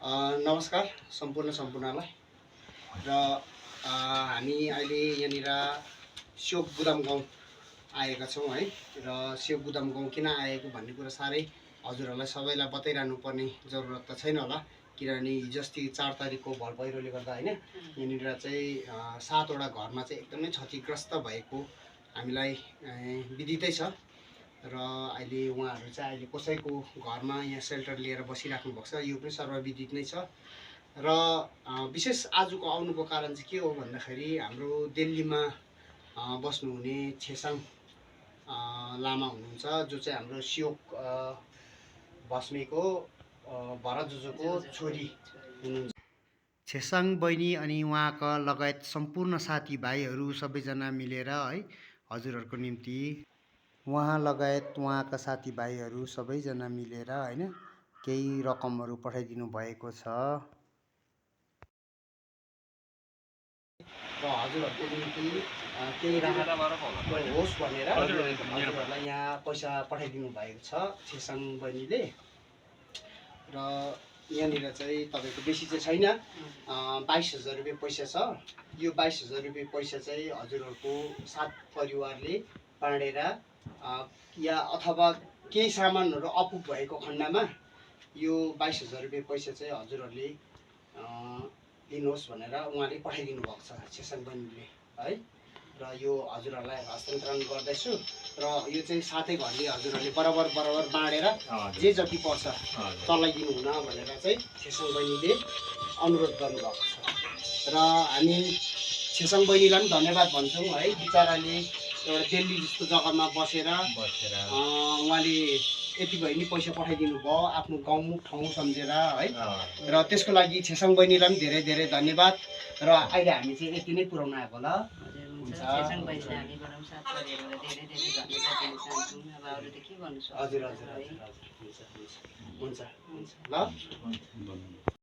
नमस्कार सम्पूर्णलाई र हामी अहिले यहाँनिर स्योक बुदाम गाउँ आएका छौँ है। र स्योक बुदाम गाउँ किन आएको भन्ने कुरा साह्रै हजुरहरूलाई सबैलाई बताइरहनु पर्ने जरुरत त छैन होला, किनभने हिजो अस्ति 4 तारिकको भल पहिरोले गर्दा होइन यहाँनिर चाहिँ 7 वटा घरमा चाहिँ एकदमै क्षतिग्रस्त भएको हामीलाई विदितै छ। र अहिले उहाँहरू चाहिँ अहिले कसैको घरमा यहाँ सेल्टर लिएर बसिराख्नु भएको छ, यो पनि सर्वविदित नै छ। र विशेष आजको आउनुको कारण चाहिँ के हो भन्दाखेरि हाम्रो दिल्लीमा बस्नुहुने छेसाङ लामा हुनुहुन्छ, जो चाहिँ हाम्रो स्योक भस्मेको भरत जुजोको छोरी हुनुहुन्छ। छेसाङ बहिनी अनि उहाँका लगायत सम्पूर्ण साथीभाइहरू सबैजना मिलेर है हजुरहरूको निम्ति उहाँ लगायत उहाँका साथीभाइहरू सबैजना मिलेर होइन केही रकमहरू पठाइदिनु भएको छ र हजुरहरूको निम्ति केही राहत होस् भनेर हजुरहरूलाई यहाँ पैसा पठाइदिनु भएको छ छेसाङ बहिनीले। र यहाँनिर चाहिँ तपाईँको बेसी चाहिँ छैन, 22,000 रुपियाँ पैसा छ। यो 22,000 रुपियाँ पैसा चाहिँ हजुरहरूको 7 परिवारले बाँडेर या अथवा केही सामानहरू अपुग भएको खण्डमा यो 22,000 रुपियाँ पैसा चाहिँ हजुरहरूले दिनुहोस् भनेर उहाँले पठाइदिनु भएको छ छेसाङ बहिनीले है। र यो हजुरहरूलाई हस्तान्तरण गर्दैछु र यो चाहिँ साथै घरले हजुरहरूले बराबर बाँडेर जे जति पर्छ चलाइदिनु हुन भनेर चाहिँ छेसाङ बहिनीले अनुरोध गर्नुभएको छ। र हामी छेसाङ बहिनीलाई पनि धन्यवाद भन्छौँ है, बिचराले एउटा दिल्ली जस्तो जग्गामा बसेर उहाँले यति भयो नि पैसा पठाइदिनु भयो आफ्नो गाउँ ठाउँ सम्झेर है। र त्यसको लागि छेसाङ बहिनीलाई पनि धेरै धेरै धन्यवाद। र अहिले हामी चाहिँ यति नै पुऱ्याउन आएको होला। छेसाङ बहिनीलाई हामीबाट पनि साथ परिवारलाई धेरै धेरै धन्यवाद दिन चाहन्छौँ। अब अरू त के भन्नु सक्छ। हजुर हुन्छ ल।